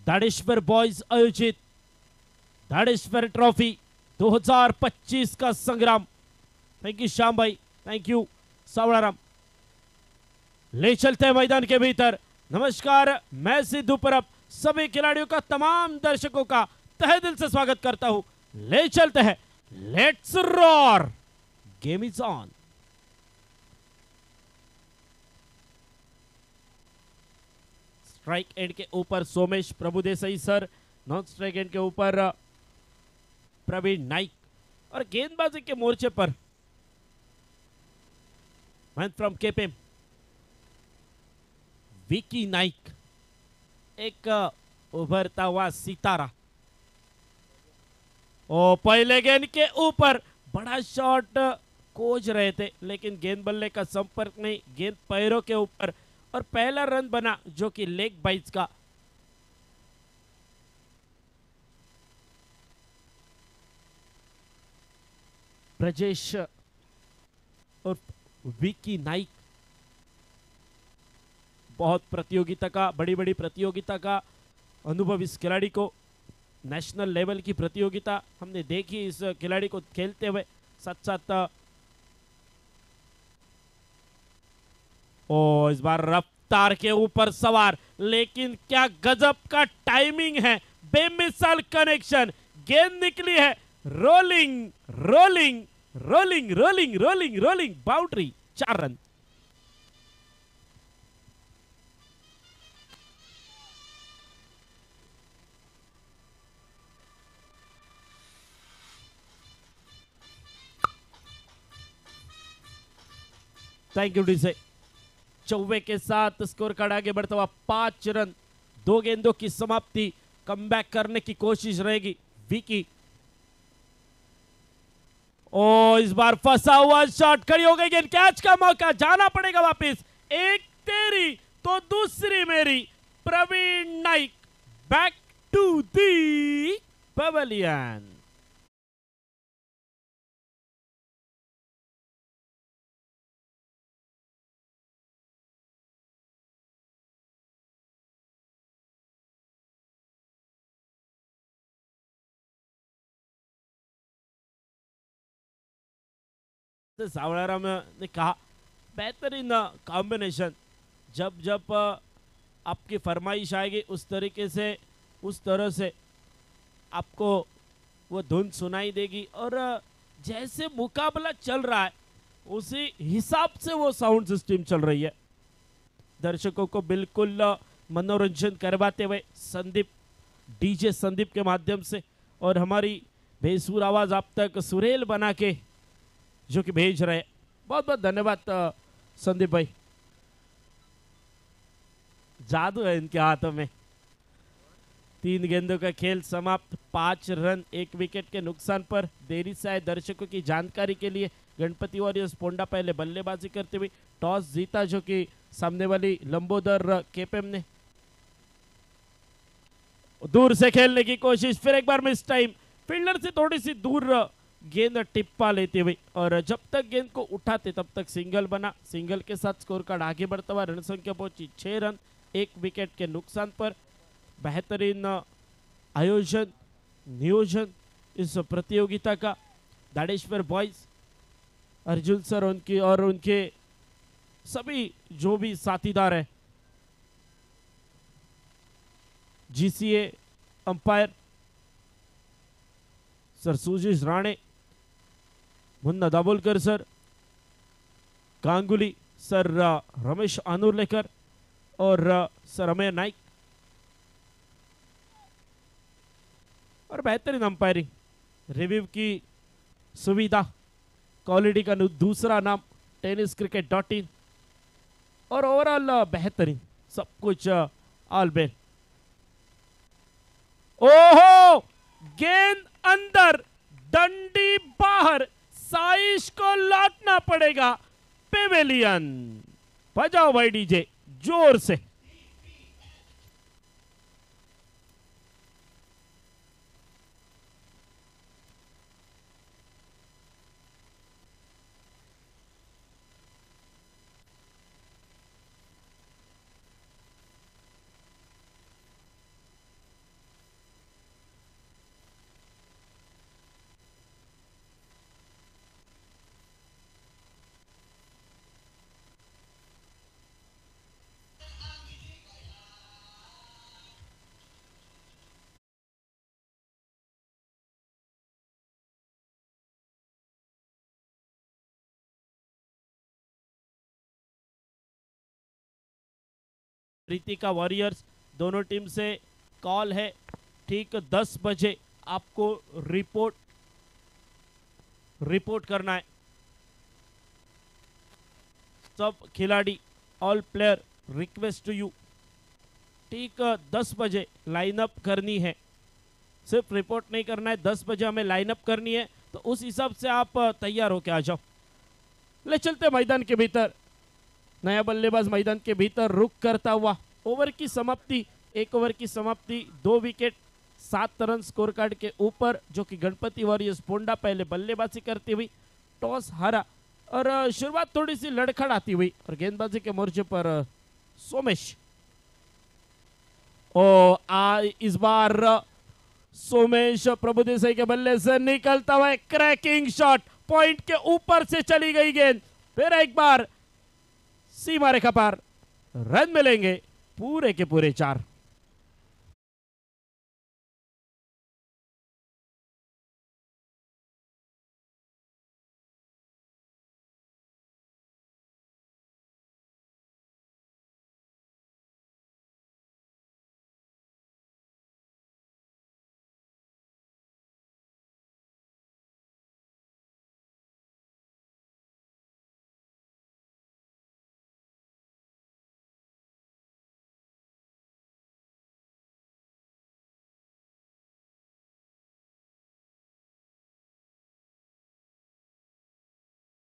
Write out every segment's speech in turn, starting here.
दाड़ेश्वर boys आयोजित दाड़ेश्वर trophy 2025 का संग्राम। Thank you Shyam भाई, थैंक यू सावड़ाराम। ले चलते हैं मैदान के भीतर। नमस्कार, मैं सिद्धू परब सभी खिलाड़ियों का, तमाम दर्शकों का तहे दिल से स्वागत करता हूं। ले चलते हैं, let's roar, game is on. Strike end के ऊपर Somesh Prabhudesai sir, non strike end के ऊपर प्रवीण नाइक, और गेंदबाजी के मोर्चे पर man from KPM Vicky Naik, एक उभरता हुआ सितारा। ओ पहले गेंद के ऊपर बड़ा शॉट खोज रहे थे, लेकिन गेंद बल्ले का संपर्क नहीं, गेंद पैरों के ऊपर, और पहला रन बना जो कि लेग बाइट्स का। ब्रजेश और विकी नाइक, बहुत प्रतियोगिता का, बड़ी बड़ी प्रतियोगिता का अनुभव इस खिलाड़ी को। नेशनल लेवल की प्रतियोगिता हमने देखी इस खिलाड़ी को खेलते हुए। साथ साथ ओ इस बार रफ्तार के ऊपर सवार, लेकिन क्या गजब का टाइमिंग है, बेमिसाल कनेक्शन। गेंद निकली है rolling rolling rolling rolling rolling rolling, boundary, 4 run. Thank you डीसे। 94 के साथ स्कोर कार्ड आगे बढ़ता हुआ 5 रन, 2 गेंदों की समाप्ति। कमबैक करने की कोशिश रहेगी विकी। ओ इस बार फंसा हुआ शॉट, खड़ी हो गई गेंद, कैच का मौका, जाना पड़ेगा वापस। एक तेरी तो दूसरी मेरी, Praveen Naik back to the pavilion. Savdaram ने कहा बेहतरीन कॉम्बिनेशन, जब जब आपकी फरमाइश आएगी उस तरीके से, उस तरह से आपको वो धुन सुनाई देगी, और जैसे मुकाबला चल रहा है उसी हिसाब से वो साउंड सिस्टम चल रही है। दर्शकों को बिल्कुल मनोरंजन करवाते हुए संदीप, डीजे संदीप के माध्यम से, और हमारी बेसुर आवाज आप तक सुरेल बना के जो कि भेज रहे हैं। बहुत बहुत धन्यवाद संदीप भाई। जादू है इनके हाथों में। 3 गेंदों का खेल समाप्त, 5 रन 1 विकेट के नुकसान पर। देरी से आए दर्शकों की जानकारी के लिए, गणपति वॉरियर्स पोंडा पहले बल्लेबाजी करते हुए टॉस जीता, जो कि सामने वाली लंबोदर केपीएम ने। दूर से खेलने की कोशिश, फिर एक बार मिस टाइम, फील्डर से थोड़ी सी दूर गेंद टिप्पा लेते हुए, और जब तक गेंद को उठाते तब तक सिंगल बना। सिंगल के साथ स्कोर कार्ड आगे बढ़ता हुआ, रन संख्या पहुंची 6 रन 1 विकेट के नुकसान पर। बेहतरीन आयोजन, नियोजन इस प्रतियोगिता का। दाड़ेश्वर बॉयज, अर्जुन सर उनकी और उनके सभी जो भी साथीदार हैं, GCA umpire sir Sujeesh Rane, Munna Dabholkar sir, Ganguly sir, Ramesh Anurlekar, और सर अमेर नाइक, और बेहतरीन अंपायरिंग, रिव्यू की सुविधा, क्वालिटी का दूसरा नाम टेनिस क्रिकेट .in, और ओवरऑल बेहतरीन सब कुछ ऑल बेल। ओहो, गेंद अंदर, डंडी बाहर, साइश को लौटना पड़ेगा पेवेलियन। बजाओ भाई डीजे जोर से। प्रीति का वॉरियर्स दोनों टीम से कॉल है। ठीक 10 बजे आपको रिपोर्ट करना है। सब खिलाड़ी all player request to you, ठीक 10 बजे लाइनअप करनी है। सिर्फ रिपोर्ट नहीं करना है, 10 बजे हमें लाइनअप करनी है, तो उस हिसाब से आप तैयार होके आ जाओ। ले चलते मैदान के भीतर। नया बल्लेबाज मैदान के भीतर रुक करता हुआ। ओवर की समाप्ति, 1 ओवर की समाप्ति, 2 विकेट 7 रन स्कोर कार्ड के ऊपर, जो कि गणपति वॉरियर्स पोंडा पहले बल्लेबाजी करती हुई टॉस हारा और शुरुआत थोड़ी सी लड़खड़ाती हुई और गेंदबाजी के मोर्चे पर सोमेश। इस बार सोमेश प्रभुदेसाई के बल्ले से निकलता हुआ क्रैकिंग शॉट, पॉइंट के ऊपर से चली गई गेंद, फिर एक बार सीमा रेखा पार। रन मिलेंगे पूरे के पूरे 4।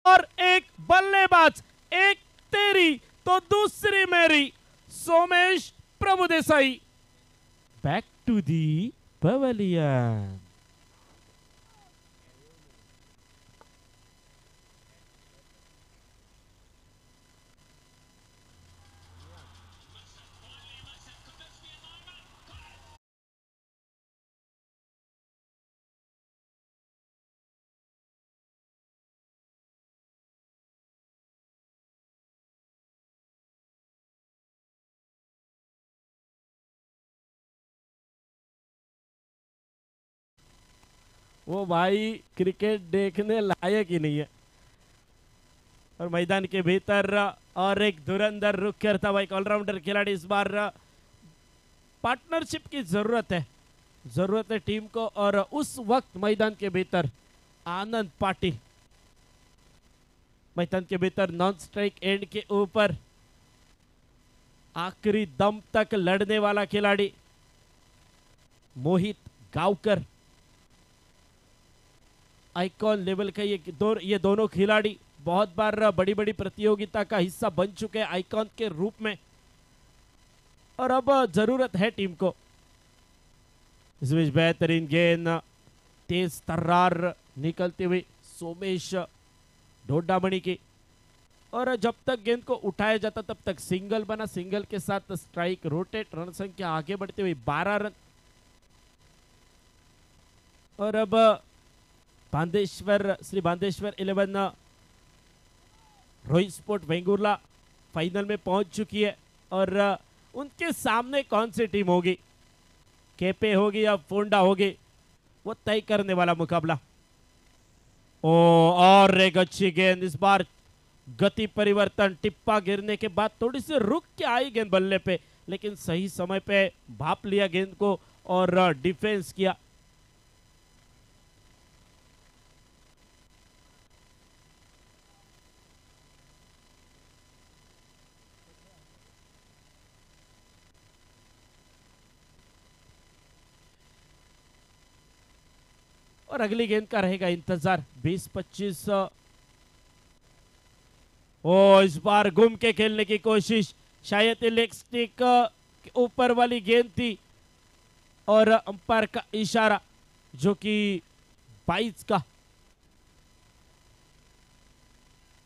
और एक बल्लेबाज, एक तेरी तो दूसरी मेरी। Somesh Prabhudesai back to the pavilion. वो भाई क्रिकेट देखने लायक ही नहीं है। और मैदान के भीतर और एक धुरंधर रुख करता हुआ एक ऑलराउंडर खिलाड़ी। इस बार पार्टनरशिप की जरूरत है टीम को, और उस वक्त मैदान के भीतर आनंद पाटिल मैदान के भीतर नॉन स्ट्राइक एंड के ऊपर आखिरी दम तक लड़ने वाला खिलाड़ी मोहित गावकर। आइकॉन लेवल का ये दोनों खिलाड़ी बहुत बार बड़ी बड़ी प्रतियोगिता का हिस्सा बन चुके हैं आइकॉन के रूप में, और अब जरूरत है टीम को। इस बीच बेहतरीन गेंद, तेज तर्रार निकलती हुई सोमेश ढोडामणि की, और जब तक गेंद को उठाया जाता तब तक सिंगल बना। सिंगल के साथ स्ट्राइक रोटेट, रन संख्या आगे बढ़ती हुई 12 रन। और अब श्री बांदेश्वर 11 रोहित स्पोर्ट वेंगुर्ला फाइनल में पहुंच चुकी है, और उनके सामने कौन सी टीम होगी, केपे होगी या फोंडा होगी, वो तय करने वाला मुकाबला। और एक अच्छी गेंद, इस बार गति परिवर्तन, टिप्पा गिरने के बाद थोड़ी सी रुक के आई गेंद बल्ले पे, लेकिन सही समय पे भाप लिया गेंद को और डिफेंस किया। और अगली गेंद का रहेगा इंतजार। 20-25। इस बार घूम के खेलने की कोशिश, शायद लेग स्टिक के ऊपर वाली गेंद थी, और अंपायर का इशारा जो कि 22 का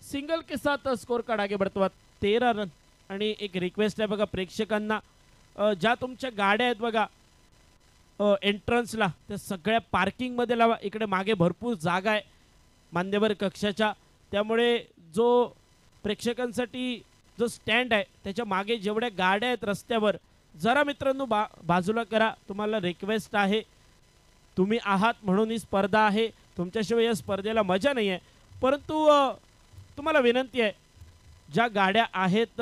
सिंगल के साथ स्कोर कार्ड आगे बढ़तो 13 रन। आणि एक रिक्वेस्ट आहे बघा प्रेक्षकांना, ज्या तुमच्या गाड्या आहेत बघा एंट्रन्सला, त्या सगळ्या पार्किंगमध्ये लावा। इकडे मागे भरपूर जागा आहे मान्यवर कक्षाच्या, त्यामुळे जो प्रेक्षकांसाठी जो स्टँड आहे त्याच्या मागे जेवढ्या गाड्या आहेत रस्त्यावर, जरा मित्रांनो बाजूला करा। तुम्हाला रिक्वेस्ट आहे, तुम्ही आहात म्हणून ही स्पर्धा आहे, तुमच्याशिवाय या स्पर्धेला मजा नाही आहे, परंतु तुम्हाला विनंती आहे, ज्या गाड्या आहेत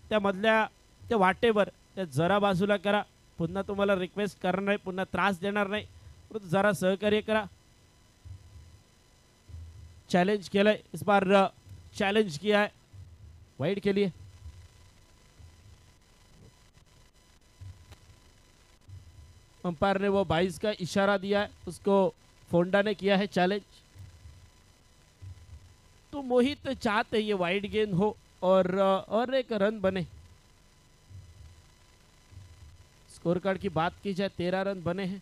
त्यामधल्या ते वाटेवर ते जरा बाजूला करा. पुन्हा तुम्हाला रिक्वेस्ट करणार नाही, पुन्हा त्रास देणार नाही, परंतु जरा सहकार्य करा. चैलेंज केलंय इस बार, चैलेंज किया है वाइड के लिए. अंपायर ने वो 22 का इशारा दिया है, उसको फोंडा ने किया है चैलेंज. तो मोहित चाहते ये वाइड गेंद हो और एक रन बने. स्कोर कार्ड की बात की जाए 13 रन बने हैं.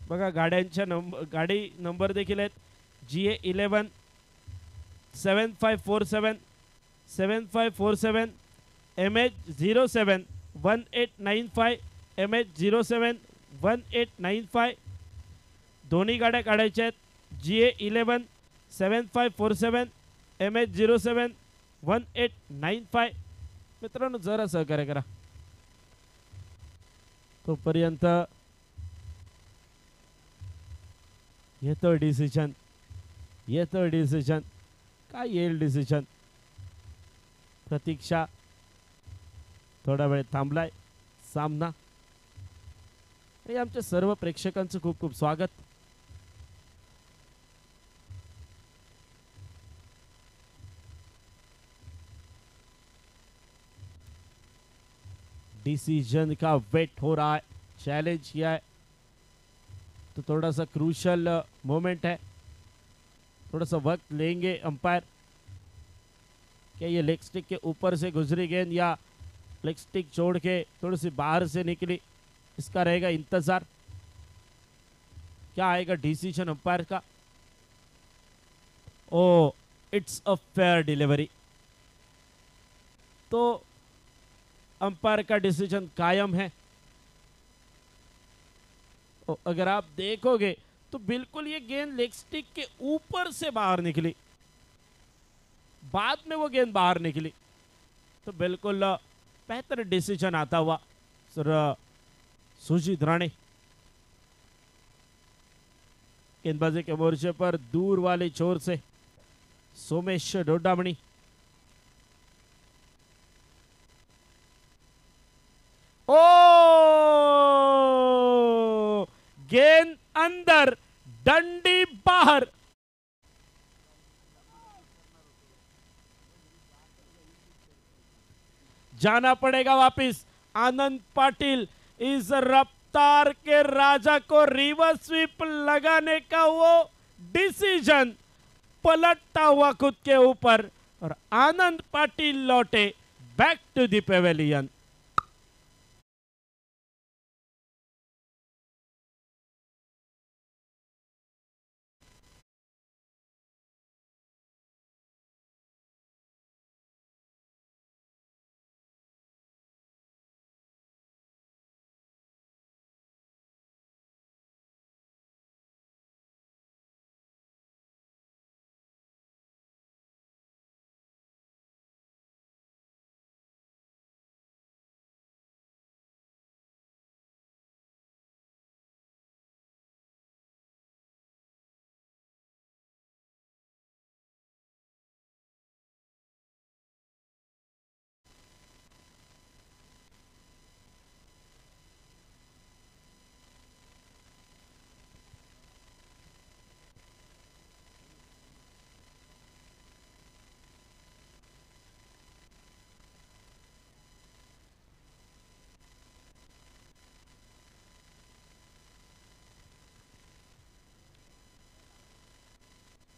बघा गाड्यांच्या गाडी नंबर देखील आहेत. GA11 7547 7547 MH07 1895 MH07 1895. दोन्ही गाड्या काढायच्या आहेत. GA11 7547 MH07 1895. मित्रांनो जरा सहकार्य करा. तोपर्यंत येतो डिसिजन, येतो डिसिजन. काय येईल डिसिजन? प्रतीक्षा. थोडा वेळ थांबलाय सामना. आणि आमच्या सर्व प्रेक्षकांचं खूप खूप स्वागत. डिसीजन का वेट हो रहा है. चैलेंज किया है तो थोड़ा सा क्रूशल मोमेंट है. थोड़ा सा वक्त लेंगे अंपायर. क्या ये लेग स्टिक के ऊपर से गुजरी गेंद या लेग स्टिक छोड़ के थोड़ी सी बाहर से निकली, इसका रहेगा इंतजार. क्या आएगा डिसीजन अंपायर का? ओ, इट्स अ फेयर डिलीवरी. तो अंपायर का डिसीजन कायम है. अगर आप देखोगे तो बिल्कुल ये गेंद लेग स्टिक के ऊपर से बाहर निकली, बाद में वो गेंद बाहर निकली. तो बिल्कुल बेहतर डिसीजन आता हुआ सर सुजीत राणे. गेंदबाजी के मोर्चे पर दूर वाले छोर से सोमेश डोडामणी. ओ, गेंद अंदर, डंडी बाहर. जाना पड़ेगा वापिस. आनंद पाटिल इस रफ्तार के राजा को रिवर्स स्वीप लगाने का वो डिसीजन, पलटता हुआ खुद के ऊपर और आनंद पाटिल लौटे बैक टू द पेवेलियन.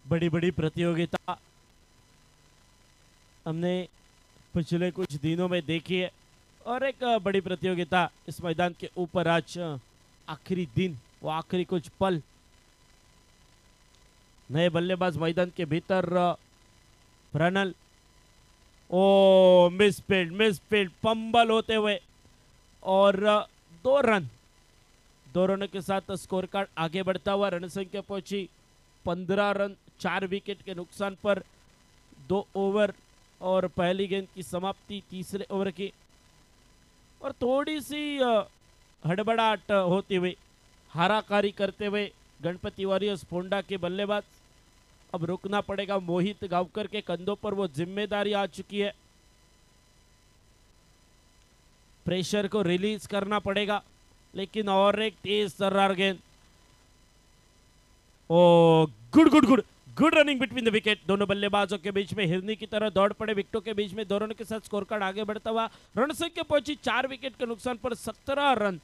बड़ी बड़ी प्रतियोगिता हमने पिछले कुछ दिनों में देखी है और एक बड़ी प्रतियोगिता इस मैदान के ऊपर आज आखिरी दिन, वो आखिरी कुछ पल. नए बल्लेबाज मैदान के भीतर प्रनल. ओ, मिसफील्ड पंबल होते हुए और 2 रनों के साथ स्कोर कार्ड आगे बढ़ता हुआ. रन संख्या पहुंची 15 रन. 4 विकेट के नुकसान पर 2 ओवर और पहली गेंद की समाप्ति तीसरे ओवर की. और थोड़ी सी हड़बड़ाहट होती हुई, हाराकारी करते हुए गणपति वॉरियर्स पोंडा के बल्लेबाज। अब रुकना पड़ेगा, मोहित गांवकर के कंधों पर वो जिम्मेदारी आ चुकी है, प्रेशर को रिलीज करना पड़ेगा। लेकिन और एक तेज तर्रार गेंद, oh good good good good running between the wicket. दोनों बल्लेबाजों के बीच में हिरनी की तरह दौड़ पड़े, विकेटों के बीच में दोनों के साथ स्कोर कार्ड आगे बढ़ता हुआ रन संख्या पहुंची 4 विकेट के नुकसान पर 17 रन।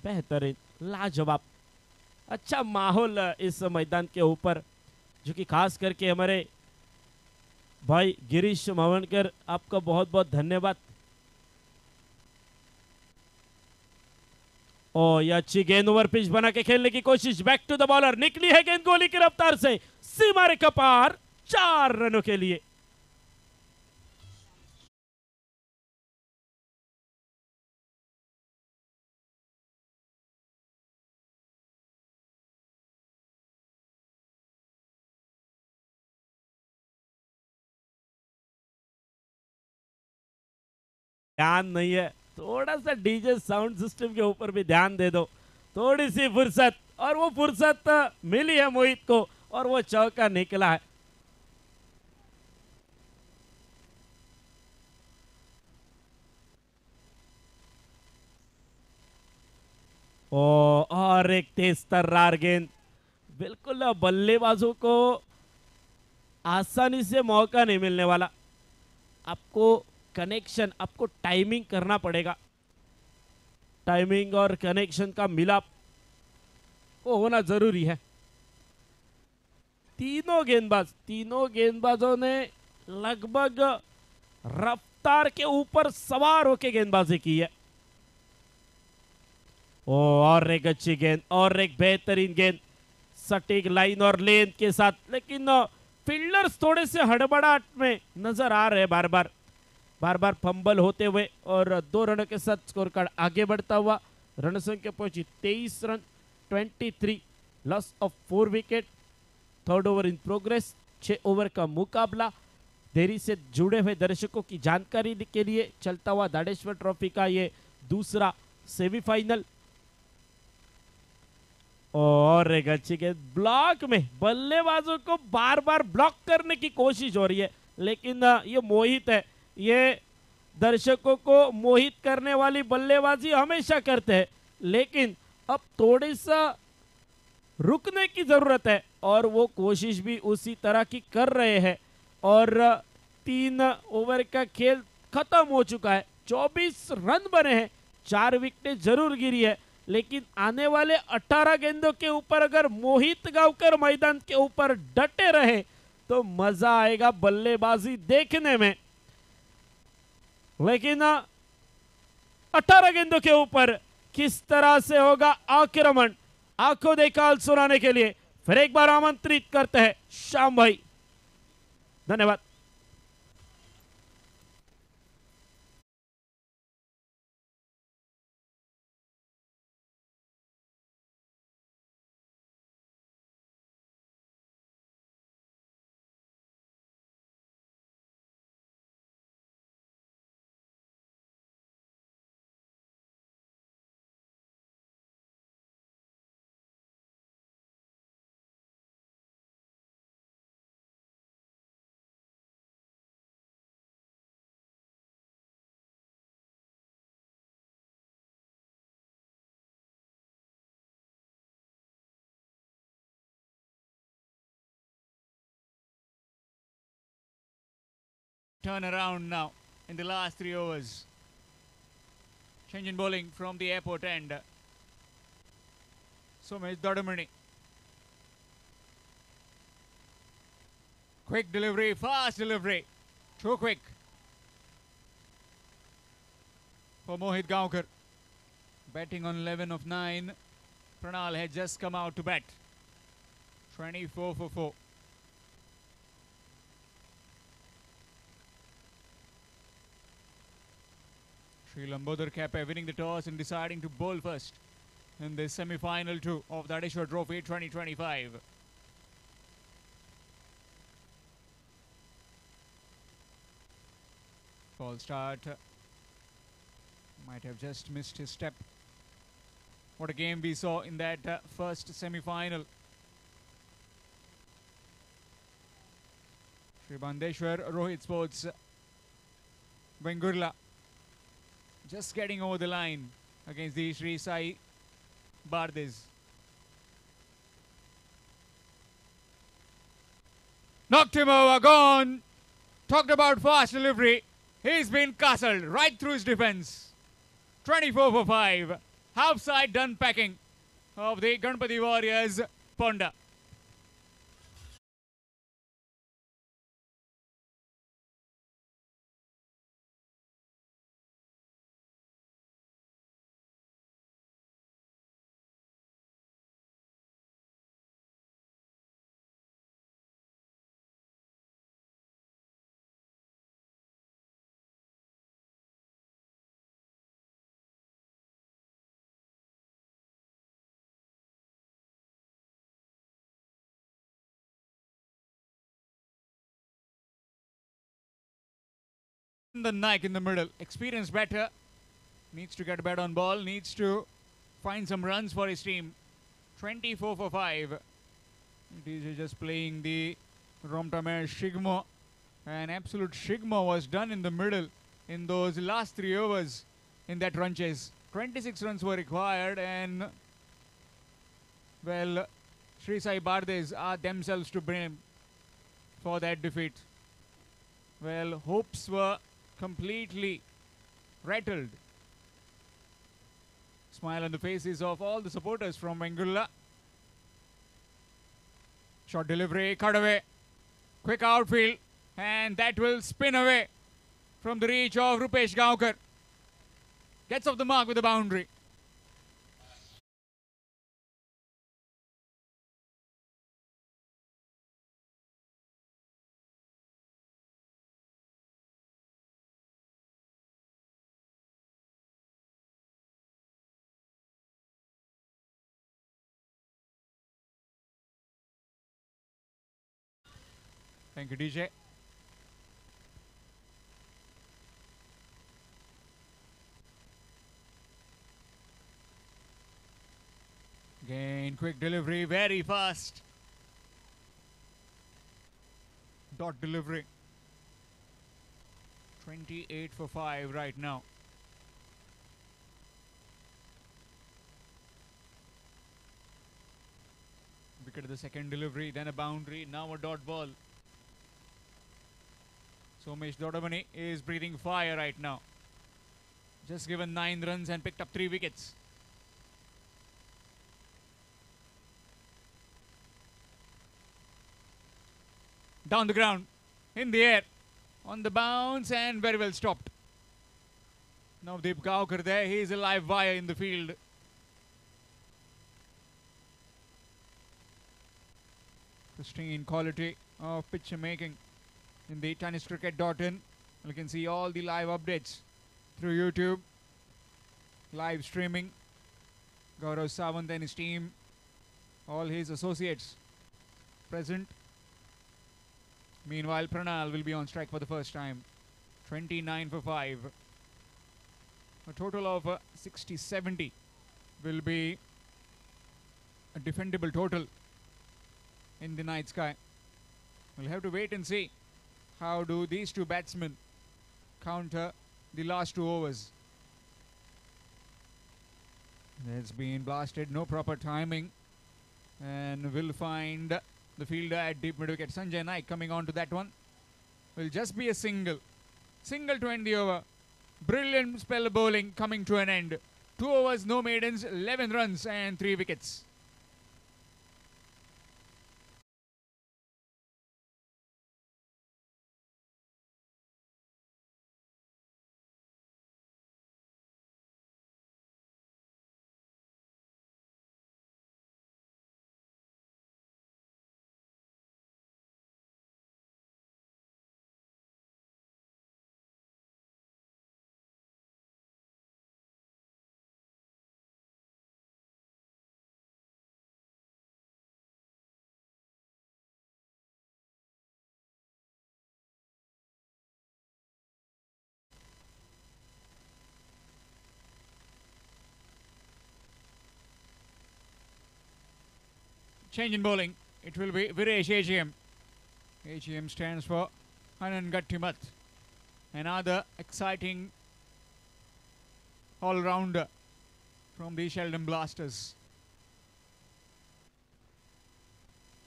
बेहतरीन, लाजवाब, अच्छा माहौल इस मैदान के ऊपर, जो कि खास करके हमारे भाई गिरीश मवनकर, आपका बहुत बहुत धन्यवाद। ओ ये अच्छी गेंद ओवर पिच बना के खेलने की कोशिश, बैक टू द बॉलर, निकली है गेंद गोली की रफ्तार से सीमा रेखा पार, 4 रनों के लिए। ध्यान नहीं है, थोड़ा सा डीजे साउंड सिस्टम के ऊपर भी ध्यान दे दो, थोड़ी सी फुर्सत, और वो फुर्सत मिली है मोहित को और वो चौका निकला है। ओ और एक तेज तर्रार गेंद, बिल्कुल बल्लेबाजों को आसानी से मौका नहीं मिलने वाला। आपको कनेक्शन, आपको टाइमिंग करना पड़ेगा, टाइमिंग और कनेक्शन का मिलाप वो होना जरूरी है। तीनों गेंदबाजों ने लगभग रफ्तार के ऊपर सवार होकर गेंदबाजी की है। ओ और एक अच्छी गेंद, और एक बेहतरीन गेंद, सटीक लाइन और लेंथ के साथ, लेकिन फील्डर्स थोड़े से हड़बड़ाहट में नजर आ रहे हैं, बार बार फंबल होते हुए, और 2 रनों के साथ स्कोर कार्ड आगे बढ़ता हुआ। रन संख्या पहुंची 23 run, 23, loss of 4 wicket. Third over in progress, 6 over का मुकाबला। देरी से जुड़े हुए दर्शकों की जानकारी के लिए चलता हुआ दाड़ेश्वर ट्रॉफी का ये दूसरा सेमीफाइनल। और एक अच्छी गेंद, ब्लॉक में बल्लेबाजों को बार बार ब्लॉक करने की कोशिश हो रही है, लेकिन ये मोहित है, ये दर्शकों को मोहित करने वाली बल्लेबाजी हमेशा करते हैं, लेकिन अब थोड़ी सा रुकने की जरूरत है, और वो कोशिश भी उसी तरह की कर रहे हैं। और 3 ओवर का खेल खत्म हो चुका है, 24 रन बने हैं, 4 विकेटें जरूर गिरी है, लेकिन आने वाले 18 गेंदों के ऊपर अगर मोहित गांवकर मैदान के ऊपर डटे रहे तो मजा आएगा बल्लेबाजी देखने में। लेकिन 18 गेंदों के ऊपर किस तरह से होगा आक्रमण, आंखों देखा सुनाने के लिए फिर एक बार आमंत्रित करते हैं श्याम भाई, धन्यवाद। Turn around now in the last 3 overs. Change in bowling from the airport end. Somesh Dodamani. Quick delivery, fast delivery. Too quick for Mohit Gaonkar. Batting on 11 of 9. Pranal had just come out to bat. 24 for 4. Sri Lambodar Kape winning the toss and deciding to bowl first in this semi-final 2 of the Adishwar Trophy 2025. False start. Might have just missed his step. What a game we saw in that first semi-final. Sri Bandeshwar Rohit Sports Vengurla just getting over the line against the Sri Sai Bardez. Knocked him over, gone. Talked about fast delivery. He's been castled right through his defense. 24 for 5. Half side done packing of the Ganpati Warriors Ponda. The Naik in the middle. Experience better. Needs to get a bat on ball. Needs to find some runs for his team. 24 for 5. It is just playing the Romtamare Shigmo. An absolute Shigmo was done in the middle in those last 3 overs in that run chase. 26 runs were required, and well, Sri Sai Bardez are themselves to blame for that defeat. Well, hopes were completely rattled. Smile on the faces of all the supporters from Vengurla. Short delivery, cut away. Quick outfield, and that will spin away from the reach of Rupesh Gaonkar. Gets off the mark with a boundary. Thank you, DJ. Again, quick delivery, very fast. Dot delivery. 28 for 5 right now. Wicket at the second delivery, then a boundary, now a dot ball. Somesh Dodamani is breathing fire right now. Just given 9 runs and picked up 3 wickets. Down the ground, in the air, on the bounce, and very well stopped. Now Deep Gaonkar there, he is a live wire in the field. Pristine quality of picture making in the tenniscricket.in. You can see all the live updates through YouTube, live streaming. Gaurav Sawant and his team, all his associates present. Meanwhile, Pranal will be on strike for the first time. 29 for 5. A total of 60-70 will be a defendable total in the night sky. We'll have to wait and see how do these two batsmen counter the last 2 overs. It's been blasted, no proper timing, and we'll find the fielder at deep mid wicket. Sanjay Naik coming on to that one. Will just be a single. Single to end the over. Brilliant spell of bowling coming to an end. 2 overs, no maidens, 11 runs and 3 wickets. Change in bowling. It will be Viresh AGM. AGM stands for Anand Gattimath. Another exciting all-rounder from the Sheldon Blasters.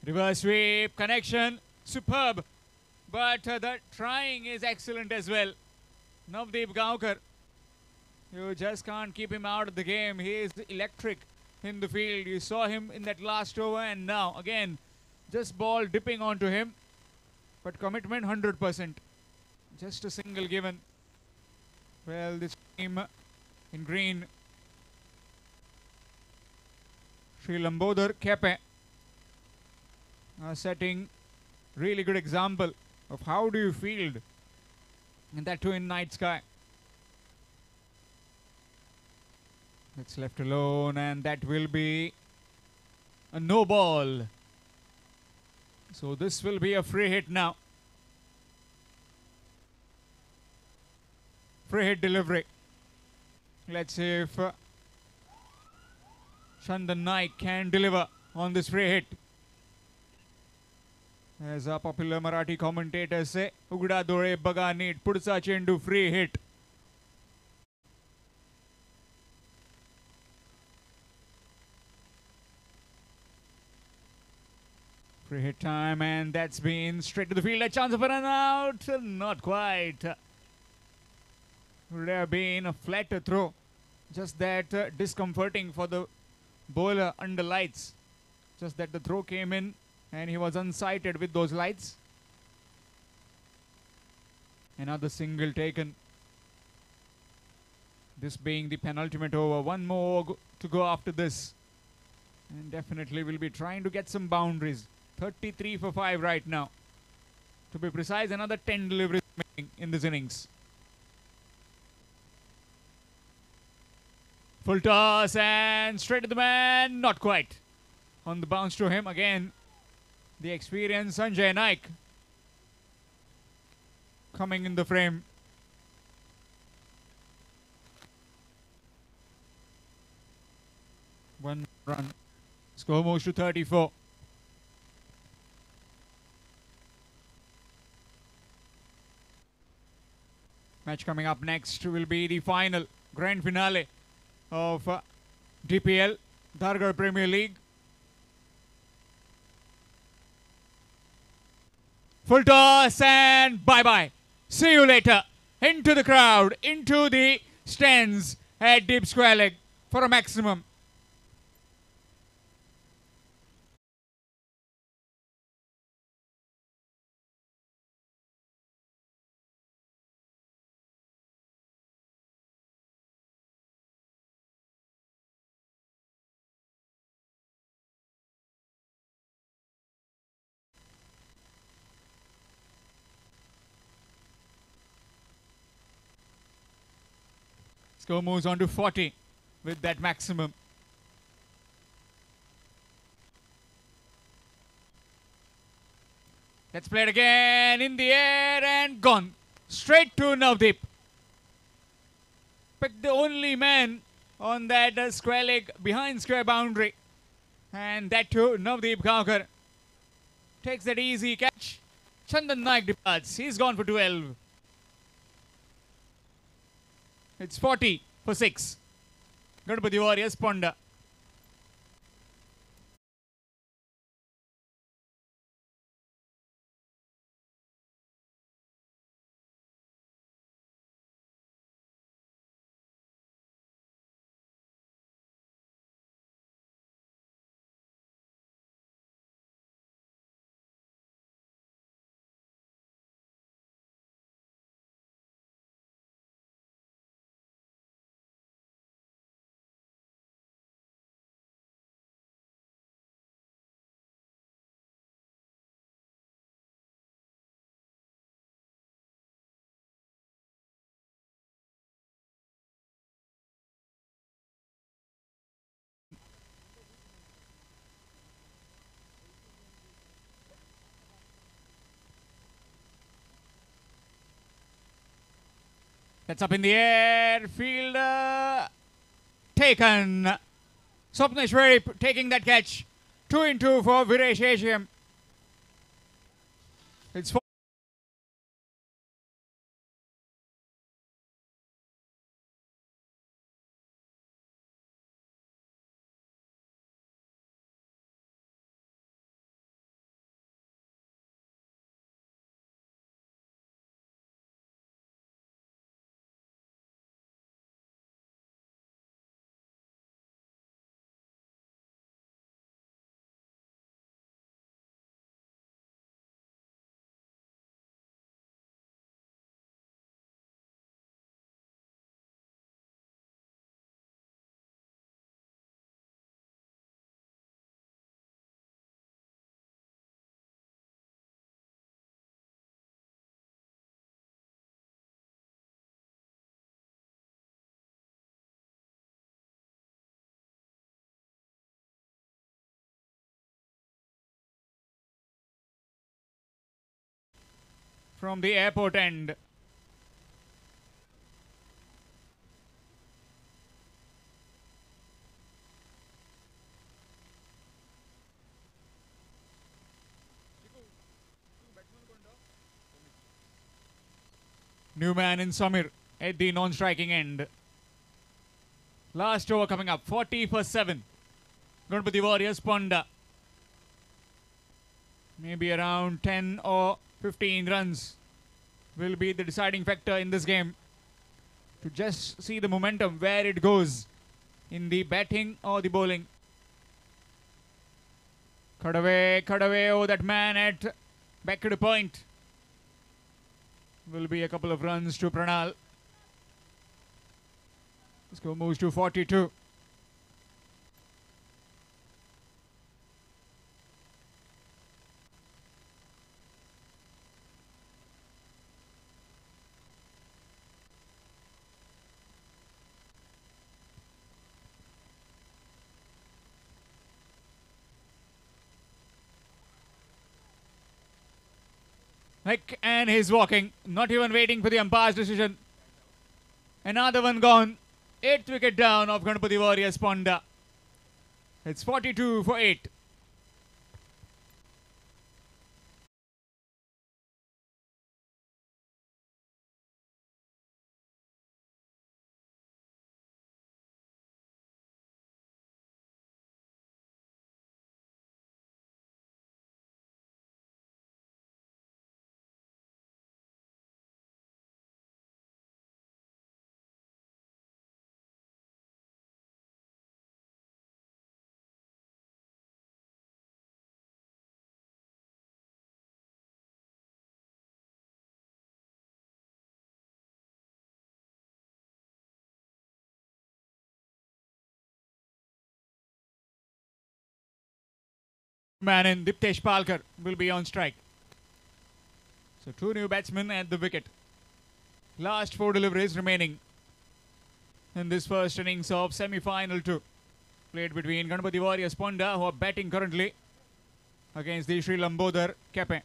Reverse sweep, connection, superb. But the trying is excellent as well. Navdeep Gaonkar, you just can't keep him out of the game. He is electric in the field. You saw him in that last over, and now again, just ball dipping onto him. But commitment 100%. Just a single given. Well, this team in green, Sri Lambodar Kepe, are setting really good example of how do you field, and that too in night sky. It's left alone, and that will be a no ball. So this will be a free hit now. Free hit delivery. Let's see if Chandan Naik can deliver on this free hit. As our popular Marathi commentators say, Ugda dore baga neat, pudsa chendu, free hit. Free hit time, and that's been straight to the field. A chance of a run out. Not quite. Would have been a flatter throw. Just that discomforting for the bowler under lights. Just that the throw came in and he was unsighted with those lights. Another single taken. This being the penultimate over. One more to go after this. And definitely will be trying to get some boundaries. 33 for 5 right now. To be precise, another 10 deliveries in this innings. Full toss and straight to the man. Not quite. On the bounce to him again. The experienced Sanjay Naik coming in the frame. One run. Score moves to 34. Match coming up next will be the final grand finale of DPL, Dargad Premier League. Full toss and bye-bye. See you later. Into the crowd, into the stands at Deep Square Leg for a maximum. Score moves on to 40 with that maximum. Let's play it again. In the air and gone. Straight to Navdeep. Picked the only man on that square leg behind square boundary. And that too, Navdeep Gaonkar takes that easy catch. Chandan Naik departs. He's gone for 12. It's 40 for 6. Ganapati Warriors Ponda. That's up in the air. Fielder taken. Swapneshwari taking that catch. 2 in 2 for Viresh Asiam. It's from the airport end. New man in Samir at the non-striking end. Last over coming up, 40 for 7. Ganpati Warriors Ponda. Maybe around 10 or 15 runs will be the deciding factor in this game. To just see the momentum, where it goes in the batting or the bowling. Cut away, oh that man at back to the point. Will be a couple of runs to Pranal. The score moves to 42. And he's walking, not even waiting for the umpire's decision. Another one gone. 8th wicket down of Ganpati Warriors Ponda. It's 42 for 8. Man in Diptesh Palkar will be on strike. So 2 new batsmen at the wicket. Last 4 deliveries remaining in this first innings of semi-final 2. Played between Ganpati Warriors Ponda, who are batting currently, against the Sri Lambodar Kepe.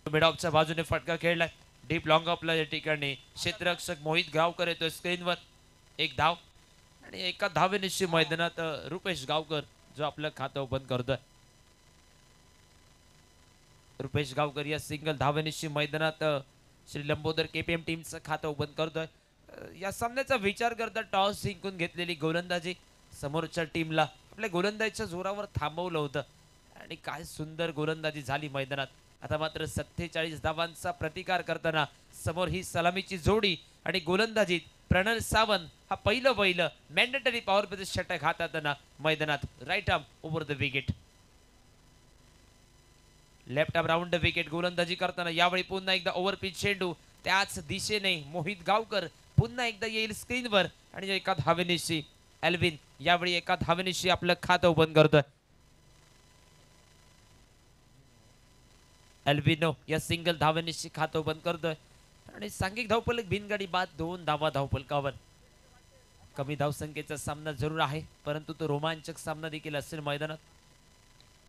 मिडऑफच्या बाजूने फटका खेळलाय. Deep long ऑफला या ठिकाणी क्षेत्ररक्षक मोहित गावकर येतोय स्क्रीनवर. एक धाव आणि एका धावेनिशी मैदानात रुपेश गावकर जो आपलं खातं ओपन करतोय. रुपेश गावकर या सिंगल धावेनिशी मैदानात श्री लंबोदर केपीएम टीमचं खातं ओपन करतोय. या सामन्याचा विचार करता टॉस जिंकून घेतलेली गोलंदाजी समोरच्या टीमला आपल्या गोलंदाजीच्या जोरावर थांबवलं होतं आणि काय सुंदर गोलंदाजी झाली मैदानात. आता मात्र 47 धावांचा प्रतिकार करताना समोर ही सलामीची जोडी आणि गोलंदाजीत प्रणल सावंत हा पहिलं मॅन्डेटरी पॉवर प्ले षटक हाताळताना मैदानात. Right arm over the wicket, left arm round the wicket गोलंदाजी करताना यावेळी पुन्हा एकदा ओव्हरपिच चेंडू त्याच दिशेने मोहित गावकर पुन्हा एकदा येईल स्क्रीनवर आणि एका धावेनिशी एल्विन यावेळी एका धावेनिशी आपलं खातं ओपन करतोय. एल्विनो या सिंगल धावेनिशी खातं ओपन करतोय आणि सांघिक धावफलक बिनगाडी बाद 2 धावा धावफलकावर. कमी धावसंख्येचा सामना जरूर आहे परंतु तो रोमांचक सामना देखील असेल मैदानात.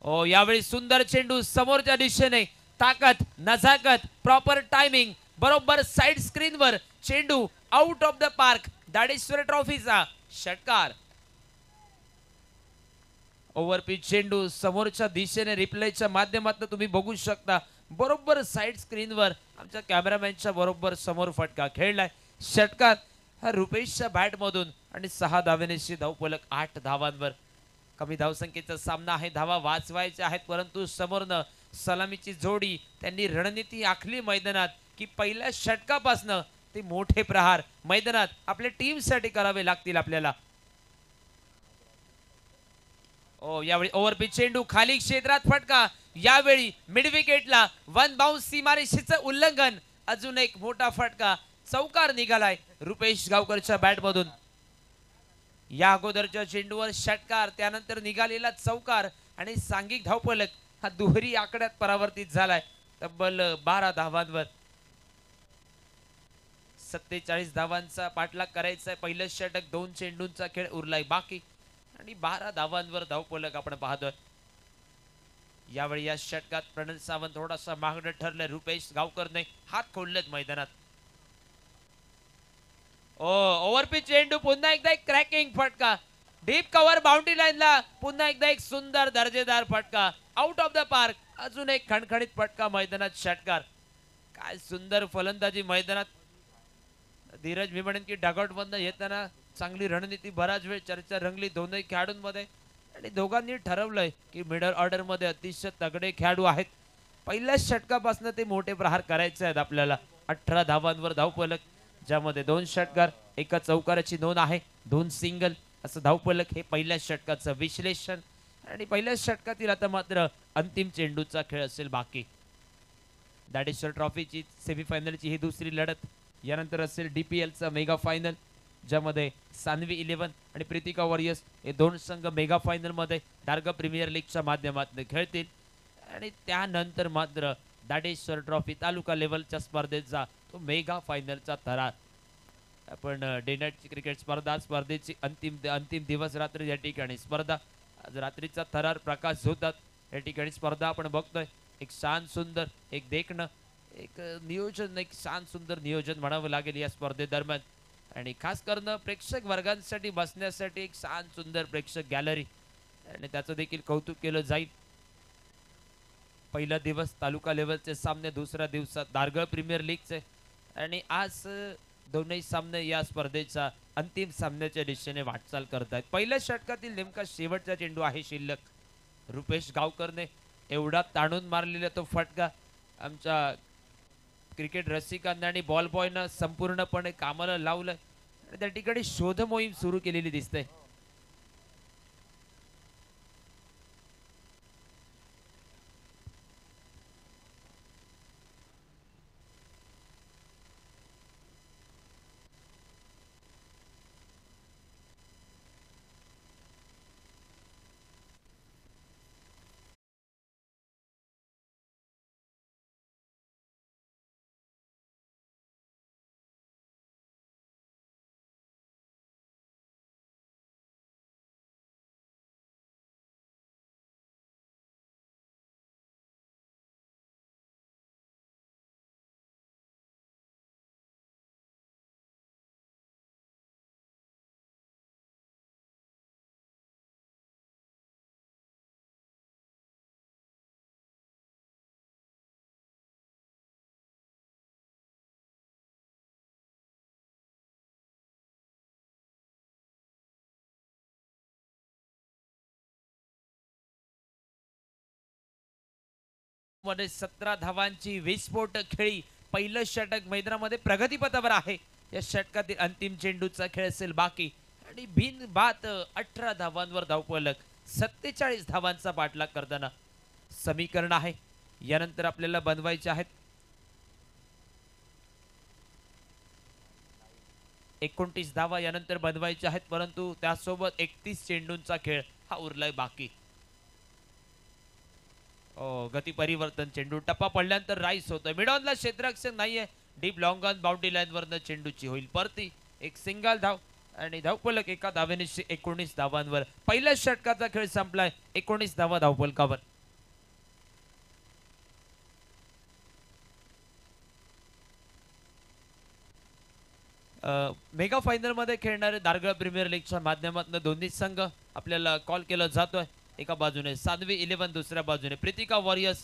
ओ यावेळी सुंदर चेंडू समोरच्या दिशेने ताकद नजाकत प्रॉपर टायमिंग बरोबर साइड स्क्रीनवर चेंडू आउट ऑफ द पार्क. दाडेश्वर ट्रॉफीचा षटकार. ओव्हरपिच चेंडू समोरच्या दिशेने रिप्लेच्या माध्यमातून तुम्ही बघू शकता बरोबर साइड स्क्रीनवर आमच्या कॅमेरामॅनच्या बरोबर समोर फटका खेळलाय. षटकार हा रुपेशच्या बॅट मधून आणि 6 धावेनिशी धावफलक 8 धावांवर. कमी धावसंख्येचा सामना आहे, धावा वाचवायच्या आहेत परंतु समोरनं सलामीची जोडी त्यांनी रणनीती आखली मैदानात की पहिल्या षटकापासनं ते मोठे प्रहार मैदानात आपल्या टीमसाठी करावे लागतील आपल्याला. ओ यावेळी ओव्हरपिच चेंडू खाली क्षेत्रात फटका. यावेळी मिड विकेटला वन बाउन्स सीमारेषेचं उल्लंघन. अजून एक मोठा फटका चौकार निघालाय रुपेश गावकरच्या बॅट मधून. या अगोदरच्या चेंडूवर षटकार त्यानंतर निघालेला चौकार आणि सांघिक धावफलक हा दुहेरी आकड्यात परावर्तित झालाय तब्बल 12 धावांवर. 47 धावांचा पाठलाग करायचा आहे. पहिलं षटक 2 चेंडूंचा खेळ उरलाय बाकी आणि 12 धावांवर धावफलक आपण पाहतोय. यावेळी या षटकात प्रणल सावंत थोडासा मागणं ठरलंय. रुपेश गावकरने हात खोललेत मैदानात. ओ ओव्हरपिच चेंडू पुन्हा एकदा एक क्रॅकिंग फटका डीप कव्हर बाउंड्री लाईनला. पुन्हा एकदा एक सुंदर दर्जेदार फटका आउट ऑफ द पार्क. अजून एक खणखणीत फटका मैदानात षटकार. काय सुंदर फलंदाजी मैदानात. धीरज मी म्हणेन की डगआउट बंद येताना चांगली रणनीती बराच वेळ चर्चा रंगली दोनही खेळाडूंमध्ये आणि दोघांनी ठरवलंय की मिडल ऑर्डर मध्ये अतिशय तगडे खेळाडू आहेत. पहिल्या षटकापासून ते मोठे प्रहार करायचे आहेत आपल्याला. 18 धावांवर धावफलक ज्यामध्ये 2 षटकार एका चौकाराची नोंद आहे, 2 सिंगल असं धावफलक. हे पहिल्या षटकाचं विश्लेषण आणि पहिल्या षटकातील आता मात्र अंतिम चेंडूचा खेळ असेल बाकी. दाडेश्वर ट्रॉफीची सेमीफायनलची ही दुसरी लढत. यानंतर असेल DPLचा मेगा फायनल ज्यामध्ये सान्वी 11 आणि प्रीतिका वॉरियर्स हे 2 संघ मेगा फायनल मध्ये दार्ग प्रीमियर लीगच्या माध्यमातून खेळतील आणि त्यानंतर मात्र दाडेश्वर ट्रॉफी तालुका लेवलच्या स्पर्धेचा तो मेगा फायनलचा थरार. आपण डे नाईट क्रिकेट स्पर्धेची अंतिम दिवस रात्री या ठिकाणी स्पर्धा. आज रात्रीचा थरार प्रकाश होतात या ठिकाणी स्पर्धा आपण बघतोय. एक शान सुंदर एक देखणं एक नियोजन एक शान सुंदर नियोजन म्हणावं लागेल या स्पर्धेदरम्यान आणि खास करून प्रेक्षक वर्गांसाठी बसण्यासाठी एक शान सुंदर प्रेक्षक गॅलरी आणि त्याचं देखील कौतुक केलं जाईल. पहिला दिवस तालुका लेवलचे सामने, दुसऱ्या दिवसात दारगळ प्रीमियर लीगचे आणि आज दोन्ही सामने या स्पर्धेच्या अंतिम सामन्याच्या दिशेने वाटचाल करत आहेत. पहिल्या षटकातील नेमका शेवटचा चेंडू आहे शिल्लक. रुपेश गावकरने एवढा ताणून मारलेला तो फटका आमच्या क्रिकेट रसिकांना आणि बॉल बॉयनं संपूर्णपणे कामाला लावलं आणि त्या ठिकाणी शोध मोहीम सुरू केलेली दिसते. मध्ये 17 धावांची विस्फोट खेळी. पहिलं षटक मैदानामध्ये प्रगतीपथावर आहे. या षटकातील अंतिम चेंडूचा खेळ असेल बाकी आणि बिनबाद 18 धावांवर धावफलक. 47 धावांचा पाठलाग करताना समीकरण आहे. यानंतर आपल्याला बनवायचे आहेत 29 धावा यानंतर बनवायचे आहेत, परंतु त्यासोबत 31 चेंडूंचा खेळ हा उरलाय बाकी. गती परिवर्तन, चेंडू टप्पा पडल्यानंतर राईस होतं. मिडॉनला क्षेत्ररक्षक नाहीये. Deep long on boundary line वरनं चेंडूची होईल परती. एक सिंगल धाव आणि धावफलक एका धावेने 19 धावांवर. पहिल्या षटकाचा खेळ संपलाय 19 धावा धावफलकावर. मेगा फायनल मध्ये खेळणारे दारगळ प्रीमियर लीगच्या माध्यमातून दोन्ही संघ आपल्याला कॉल केला जातोय. एका बाजूने साध्वी 11, दुसऱ्या बाजूने प्रीतिका वॉरियर्स.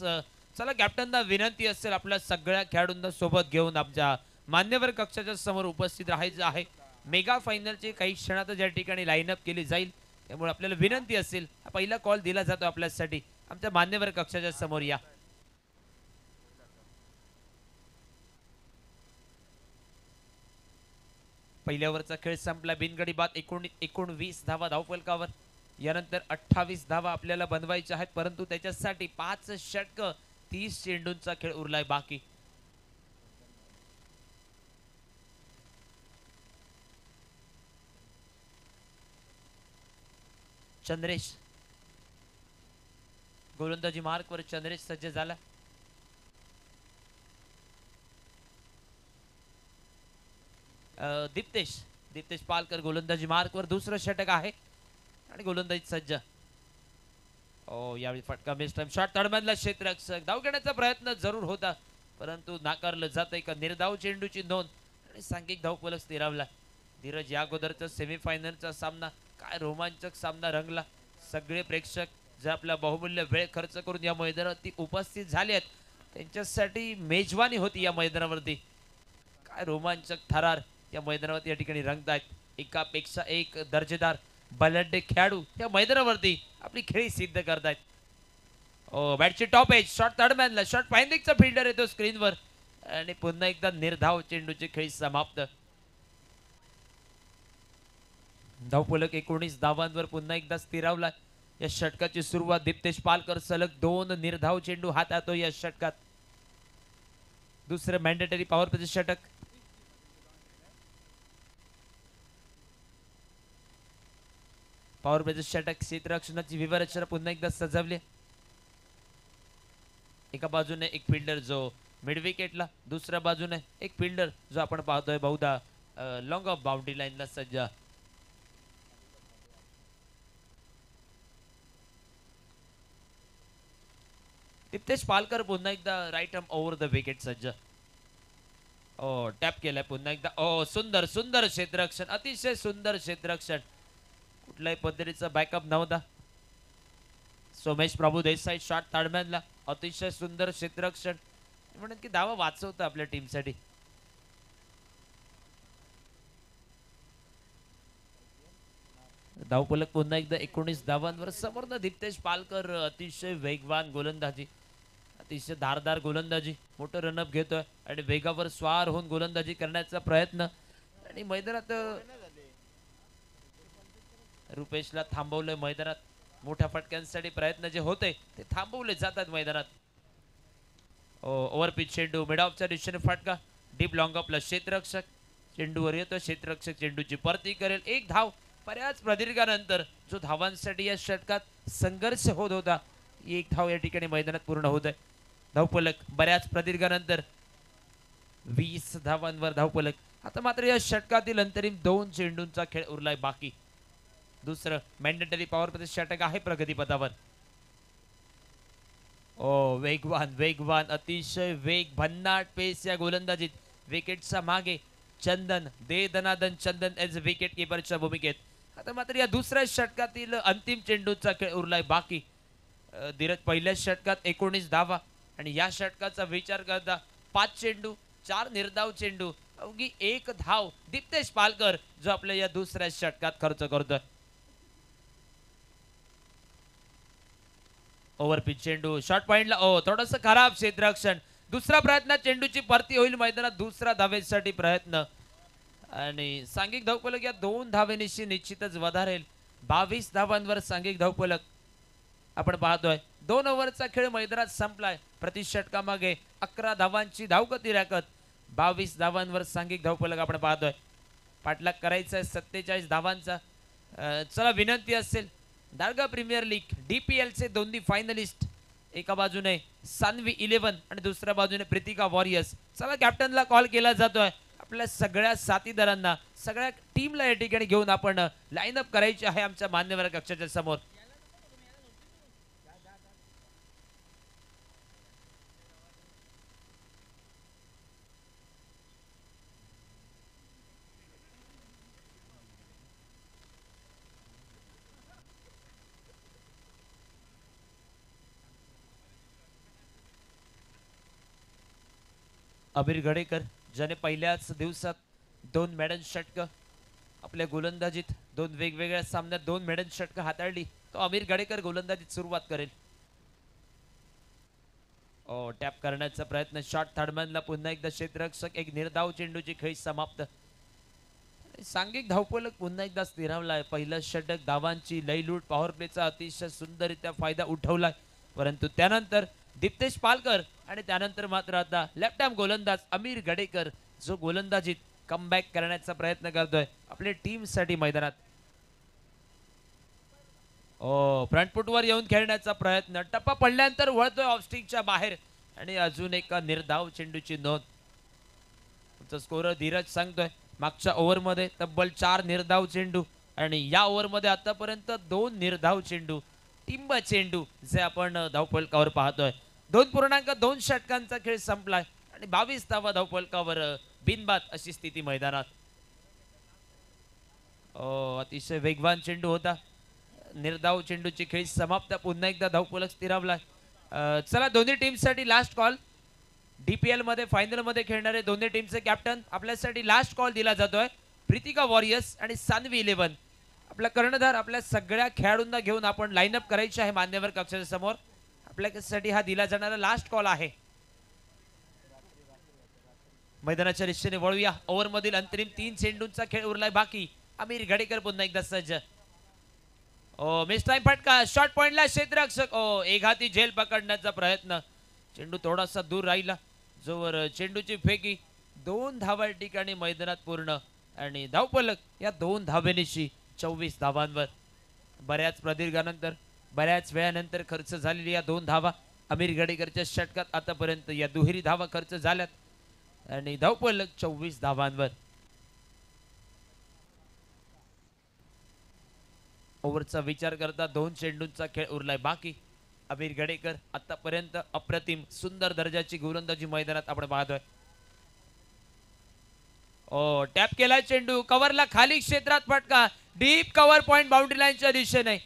चला कॅप्टनना विनंती असेल आपल्या सगळ्या खेळाडूंना सोबत घेऊन आमच्या मान्यवर कक्षाच्या समोर उपस्थित राहायचं आहे. मेगा फायनलची काही क्षणातच या ठिकाणी लाईनअप केली जाईल, त्यामुळे आपल्याला विनंती असेल पहिला कॉल दिला जातो आपल्यासाठी. आमच्या मान्यवर कक्षाच्या समोर या. पहिल्या ओव्हरचा खेळ संपला. बिनगडी बाद 19 धावा धावफलकावर. यानंतर 28 धावा आपल्याला बनवायच्या आहेत, परंतु त्याच्यासाठी 5 षटक 30 चेंडूंचा खेळ उरलाय बाकी. चंद्रेश गोलंदाजी मार्कवर. चंद्रेश सज्ज झाला. दीप्तेश पालकर गोलंदाजी मार्कवर. दुसरं षटक आहे आणि गोलंदाजी सज्ज. यावेळी फटका मिस टाइम शॉट. तडमधला क्षेत्ररक्षक. धाव घेण्याचा प्रयत्न जरूर होता, परंतु नाकारलं जात. एका निर्धाव चेंडूची नोंद आणि सांघिक धावफलक स्थिरावला. धीरज, या अगोदरचा सेमीफायनलचा सामना काय रोमांचक सामना रंगला. सगळे प्रेक्षक जे आपला बहुमूल्य वेळ खर्च करून या मैदानावरती उपस्थित झाले आहेत, त्यांच्यासाठी मेजवानी होती या मैदानावरती. काय रोमांचक थरार या मैदानावरती या ठिकाणी रंगतायत. एकापेक्षा एक दर्जेदार बलाढ्य खेळाडू या मैदानावरती आपली खेळी सिद्ध करतायत. बॅटची टॉप एज. शॉट तडमॅनला. शॉट फाइंडिंगचा फिल्डर येतो स्क्रीनवर आणि पुन्हा एकदा निर्धाव चेंडूची खेळी समाप्त. धावफलक 19 धावांवर पुन्हा एकदा स्थिरावला. या षटकाची सुरुवात दीप्तेश पालकर. सलग 2 निर्धाव चेंडू हाताळतो या षटकात. दुसरं मॅन्डेटरी पॉवर प्लेचं षटक. पॉवर प्लेचं षटक. क्षेत्ररक्षणाची विवरचना पुन्हा एकदा सजवली. एका बाजूने एक फिल्डर जो मिड विकेटला, दुसऱ्या बाजूने एक फिल्डर जो आपण पाहतोय बहुधा लॉंग ऑफ बाउंड्री लाईनला सज्ज. दीप्तेश पालकर पुन्हा एकदा right arm over the wicket सज्ज. टॅप केलाय पुन्हा एकदा. सुंदर सुंदर क्षेत्ररक्षण. अतिशय सुंदर क्षेत्ररक्षण. कुठल्याही पद्धतीचा बॅकअप नव्हता. सोमेश प्रभू देसाई. शॉट ताडमॅनला. अतिशय सुंदर क्षेत्ररक्षण म्हणून की धावा वाचवतं आपल्या टीमसाठी. धावफलक पुन्हा एकदा 19 धावांवर. समोरनं दीप्तेश पालकर. अतिशय वेगवान गोलंदाजी, अतिशय धारदार गोलंदाजी. मोठं रनअप घेतोय आणि वेगावर स्वार होऊन गोलंदाजी करण्याचा प्रयत्न. आणि मैदानात रुपेशला थांबवलंय. मैदानात मोठ्या फटक्यांसाठी प्रयत्न जे होते ते थांबवले जातात मैदानात. ओव्हरपिच चेंडू. मिड ऑफच्या दिशेने फटका. डीप लॉंग ऑफला क्षेत्ररक्षक. चेंडूवर येतो क्षेत्ररक्षक. चेंडूची परती करेल. एक धाव. बऱ्याच प्रदीर्घानंतर जो धावांसाठी या षटकात संघर्ष होत होता, एक धाव या ठिकाणी मैदानात पूर्ण होत आहे. धावफलक बऱ्याच प्रदीर्घानंतर 20 धावांवर धावफलक. आता मात्र या षटकातील अंतरिम 2 चेंडूंचा खेळ उरलाय बाकी. दुसरं मॅन्डेटरी पॉवर प्ले षटक आहे प्रगतीपथावर. वेगवान वेगवान अतिशय वेग भन्नाट पेस या गोलंदाजीत. विकेटच्या मागे चंदन दे दनादन. चंदन एज विकेट किपरच्या भूमिकेत. आता मात्र या दुसऱ्या षटकातील अंतिम चेंडूचा खेळ उरलाय बाकी. धीरज, पहिल्या षटकात 19 धावा आणि या षटकाचा विचार करता 5 चेंडू 4 निर्धाव चेंडू अवघी 1 धाव दीप्तेश पालकर जो आपल्या या दुसऱ्या षटकात खर्च करतोय. ओव्हर पिच चेंडू शॉर्ट पॉइंटला थोडंसं खराब क्षेत्ररक्षण. दुसरा प्रयत्न चेंडूची परती होईल मैदानात. दुसरा धावेसाठी प्रयत्न आणि सांघिक धावफलक या 2 धावेनिशी निश्चितच वधारेल. 22 धावांवर सांघिक धावफलक आपण पाहतोय. 2 ओव्हरचा खेळ मैदानात संपलाय. प्रति षटकामागे 11 धावांची धावगती राखत 22 धावांवर सांघिक धावफलक आपण पाहतोय. पाठलाग करायचा आहे 47 धावांचा. चला विनंती असेल दारगा प्रीमियर लीग DPL चे दोन्ही फायनलिस्ट, एका बाजूने सान्वी 11 आणि दुसऱ्या बाजूने प्रीतिका वॉरियर्स. चला कॅप्टनला कॉल केला जातोय. आपल्या सगळ्या साथीदारांना सगळ्या टीमला या ठिकाणी घेऊन आपण लाईनअप करायची आहे आमच्या मान्यवर कक्षाच्या समोर. अबीर गडेकर ज्याने पहिल्याच दिवसात 2 मेडल षटकं आपल्या गोलंदाजीत, 2 वेगवेगळ्या सामन्यात 2 मेडल षटकं हाताळली, तो अबीर गडेकर गोलंदाजीत सुरुवात करेल. टॅप करण्याचा प्रयत्न. शॉट थर्डमॅनला पुन्हा एकदा क्षेत्ररक्षक. एक निर्धाव चेंडूची खेळी समाप्त. सांघिक धावफलक पुन्हा एकदा स्थिरावलाय. पहिलं षटक धावांची लयलूट पॉवर प्लेचा अतिशय सुंदररित्या फायदा उठवलाय, परंतु त्यानंतर दीप्तेश पालकर आणि त्यानंतर मात्र आता लेफ्ट आर्म गोलंदाज अमीर गडेकर जो गोलंदाजीत कमबॅक करण्याचा प्रयत्न करतोय आपल्या टीम साठी मैदानात. फ्रंट फुटवर येऊन खेळण्याचा प्रयत्न. टप्पा पडल्यानंतर वळतोय ऑफस्टिकच्या बाहेर आणि अजून एका निर्धाव चेंडूची नोंद. तुमचा स्कोरर धीरज सांगतोय मागच्या ओव्हरमध्ये तब्बल 4 निर्धाव चेंडू आणि या ओव्हरमध्ये आतापर्यंत 2 निर्धाव चेंडू, टिंब चेंडू जे आपण धावफलकावर पाहतोय. 2.2 षटकांचा खेळ संपलाय आणि 22 धावा धावफलकावर बिनबाद अशी स्थिती मैदानात. अतिशय वेगवान चेंडू होता. निर्धाव चेंडूची खेळी समाप्त. पुन्हा एकदा धावफलक स्थिरावलाय. चला दोन्ही टीमसाठी लास्ट कॉल. DPL मध्ये फायनल मध्ये खेळणारे दोन्ही टीमचे कॅप्टन आपल्यासाठी लास्ट कॉल दिला जातोय. प्रीतिका वॉरियर्स आणि सान्वी 11. आपला कर्णधार आपल्या सगळ्या खेळाडूंना घेऊन आपण लाईनअप करायचे आहे मान्यवर कक्षाच्या समोर. आपल्यासाठी हा दिला जाणारा लास्ट कॉल आहे. मैदानाच्या दिशेने वळूया. ओव्हर मधील अंतिम 3 चेंडूंचा खेळ उरलाय बाकी. अमीर गडेकर पुन्हा एकदा सज्ज. मिस टाइम फटका. शॉर्ट पॉइंटला क्षेत्ररक्षक. एक हाती झेल पकडण्याचा प्रयत्न. चेंडू थोडासा दूर राहिला. जोवर चेंडूची फेकी 2 धावा ठिकाणी मैदानात पूर्ण आणि धावफलक या 2 धावेनिशी 24 धावांवर. बऱ्याच प्रदीर्घानंतर बऱ्याच वेळानंतर खर्च झालेली या 2 धावा अमीर गडेकरच्या षटकात आतापर्यंत या दुहेरी धावा खर्च झाल्यात आणि धावफलक 24 धावांवर. ओव्हरचा विचार करता 2 चेंडूंचा खेळ उरलाय बाकी. अमीर गडेकर आतापर्यंत अप्रतिम सुंदर दर्जाची गोलंदाजी मैदानात आपण पाहतोय. टॅप केलाय चेंडू. कव्हरला खाली क्षेत्रात फटका. डीप कव्हर पॉइंट बाउंड्री लाईनच्या दिशेने.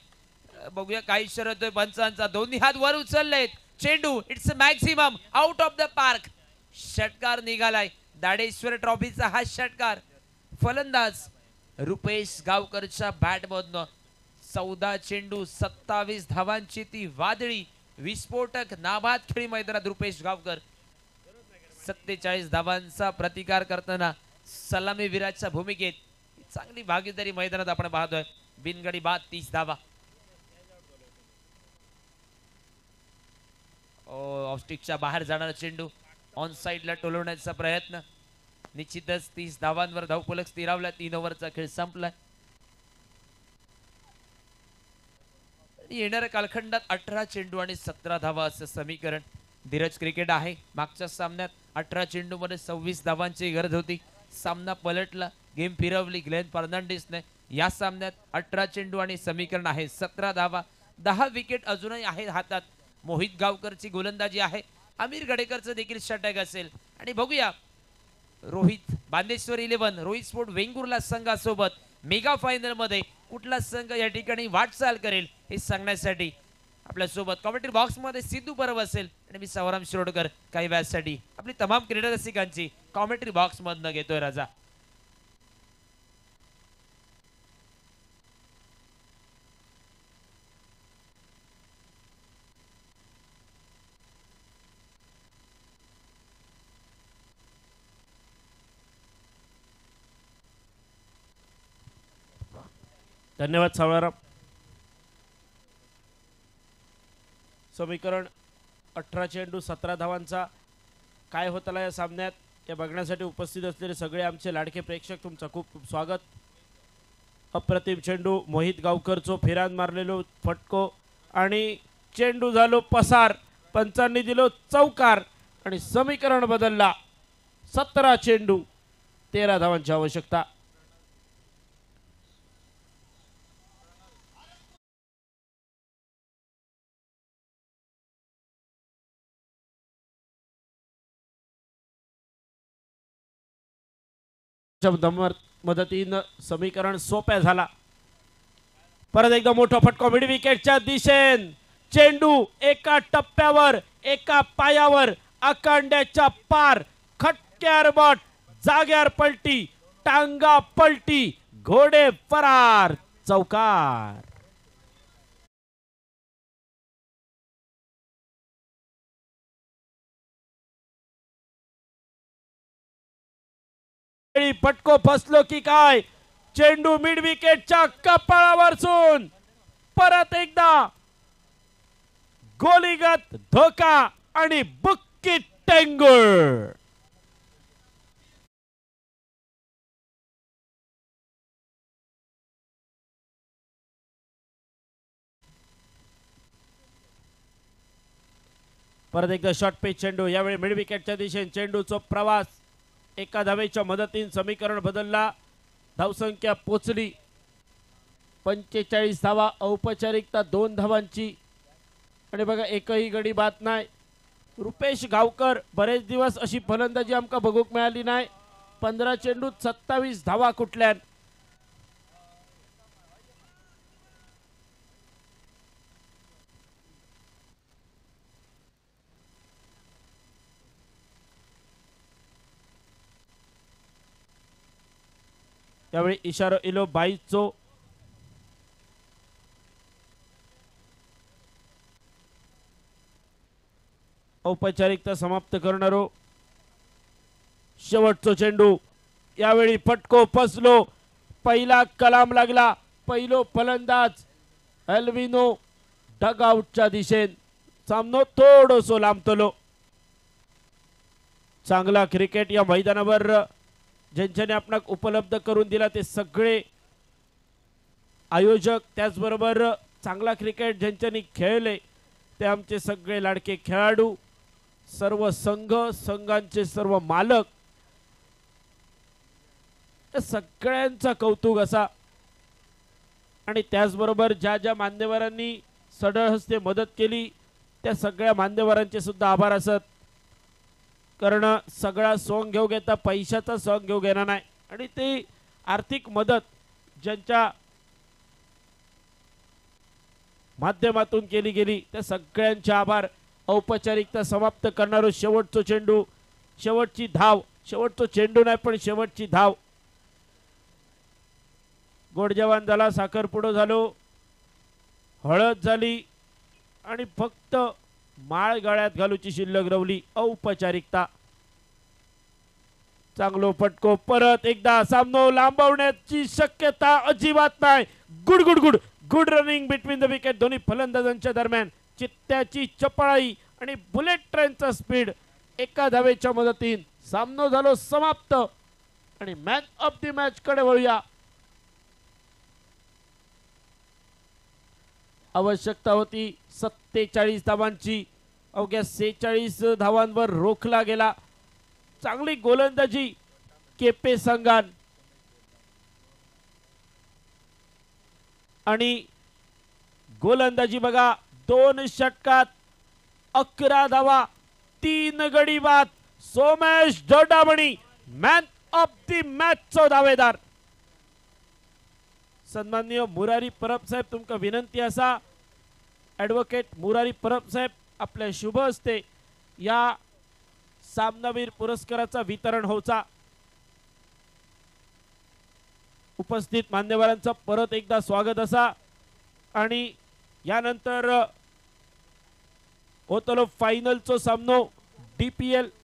बघूया काय इशारा होतोय पंचांचा. दोन्ही हात वर उचललेत. चेंडू it's maximum out of the park. षटकार निघालाय. दाडेश्वर ट्रॉफीचा हा षटकार. फलंदाज रुपेश गावकरच्या बॅट मधनं 14 चेंडू 27 धावांची ती वादळी विस्फोटक नाबाद खेळी मैदानात रुपेश गावकर 47 धावांचा प्रतिकार करताना सलामी वीराच्या भूमिकेत चांगली भागीदारी मैदानात आपण पाहतोय. बिनगडी बाद 30 धावा. ऑफस्टिकच्या बाहेर जाणारा चेंडू ऑन साइडला टोलवण्याचा प्रयत्न. निश्चितच 30 धावांवर धावफलक स्थिरावला. 3 ओव्हरचा खेळ संपलाय. येणाऱ्या कालखंडात 18 चेंडू आणि 17 धावा असं समीकरण. धीरज क्रिकेट आहे. मागच्या सामन्यात 18 चेंडू मध्ये 26 धावांची गरज होती. सामना पलटला. गेम फिरवली ग्लेन फर्नांडिसने. या सामन्यात 18 चेंडू आणि समीकरण आहे 17 धावा. 10 विकेट अजूनही आहेत हातात. मोहित गावकरची गोलंदाजी आहे. अमीर गडेकरचं देखील षटक असेल आणि बघूया रोहित बांदेश्वर 11 रोहित स्पोर्ट वेंगुर्ला संघासोबत मेगा फायनल मध्ये कुठला संघ या ठिकाणी वाटचाल करेल हे सांगण्यासाठी आपल्यासोबत कॉमेंट्री बॉक्स मध्ये सिद्धू परब असेल आणि मी सवराम शिरोडकर काही वेळासाठी आपली तमाम क्रीडा रसिकांची कॉमेंट्री बॉक्स मधनं घेतोय रजा. धन्यवाद सावळाराम. समीकरण 18 चेंडू 17 धावांचा काय होताला या सामन्यात हे बघण्यासाठी उपस्थित असलेले सगळे आमचे लाडके प्रेक्षक तुमचं खूप खूप स्वागत. अप्रतिम चेंडू मोहित गावकरचो फेरान मारलेलो फटको आणि चेंडू झालो पसार. पंचांनी दिलो चौकार आणि समीकरण बदलला. 17 चेंडू 13 धावांची आवश्यकता. मदतीनं समीकरण सोप्या झाला. परत एकदा मोठा फटका मिड विकेटच्या दिशेन. चेंडू एका टप्प्यावर एका पायावर आकांड्याच्या पार खटक्यार बट जाग्यार पलटी टांगा पलटी घोडे फरार चौकार. फटको फसलो की काय. चेंडू मिड विकेटच्या कपाळावरसून परत एकदा गोलीगत धोका आणि बुक्की टेंगुळ. परत एकदा शॉर्ट पिच चेंडू. यावेळी मिड विकेटच्या दिशेने चेंडूचा प्रवास. एका धावेच्या मदतीने समीकरण बदलला. धावसंख्या पोचली 45 धावा. औपचारिकता 2 धावांची आणि बघा एकही गडी बाद नाही. रुपेश गावकर बरेच दिवस अशी फलंदाजी आमका बघूक मिळाली नाही. 15 चेंडूत 27 धावा कुठल्यान. यावेळी इशारा इलो 22 औपचारिकता समाप्त करणारो शेवटचो चेंडू. यावेळी फटको फसलो. पहिला कलाम लागला. पहिलो फलंदाज एल्विनो डगआउटच्या दिशेन. सामनो थोडोसो लांबतलो. चांगला क्रिकेट या मैदानावर ज्यांच्याने आपणाक उपलब्ध करून दिला ते सगळे आयोजक, त्याचबरोबर चांगला क्रिकेट ज्यांच्यानी खेळले ते आमचे सगळे लाडके खेळाडू, सर्व संघ, संघांचे सर्व मालक, सगळ्यांचा कौतुक असा. आणि त्याचबरोबर ज्या ज्या मान्यवरांनी सढळ हस्ते मदत केली त्या सगळ्या मान्यवरांचे सुद्धा आभार असत. कारण सगळा सॉंग घेऊ घेता पैशाचा सॉंग घेऊ घेणार नाही. आणि ते आर्थिक मदत ज्यांच्या माध्यमातून केली गेली त्या सगळ्यांचे आभार. औपचारिकता समाप्त करणारो शेवटचो चेंडू, शेवटची धाव, शेवटचो चेंडू नाही पण शेवटची धाव. गोडजेवान झाला, साखरपुडो झालो, हळद झाली आणि फक्त माळ गळ्यात घालूची शिल्लक रवली. औपचारिकता. चांगलो फटको. परत एकदा सामनो लांबवण्याची शक्यता अजिबात नाही. Good good good good running between the wicket. दोन्ही फलंदाजांच्या दरम्यान चित्त्याची चपळाई आणि बुलेट ट्रेनचा स्पीड. एका धावेच्या मदतीने सामनो झालो समाप्त. आणि मॅन ऑफ द मॅच कडे वळूया. आवश्यकता होती 47 धावांची. अवघ्या 46 धावांवर रोखला गेला. चांगली गोलंदाजी केपे संघान. आणि गोलंदाजी बघा, 2 षटकात 11 धावा, 3 गडी बाद. Somesh Dodamani man of the match चो दावेदार. सन्माननीय मुरारी परब साहेब, तुमका विनंती असा, ॲडव्होकेट मुरारी परब साहेब आपल्या शुभ हस्ते या सामनावीर पुरस्काराचा वितरण होचा. उपस्थित मान्यवरांचं परत एकदा स्वागत असा. आणि यानंतर होतलो फायनलचो सामनो DPL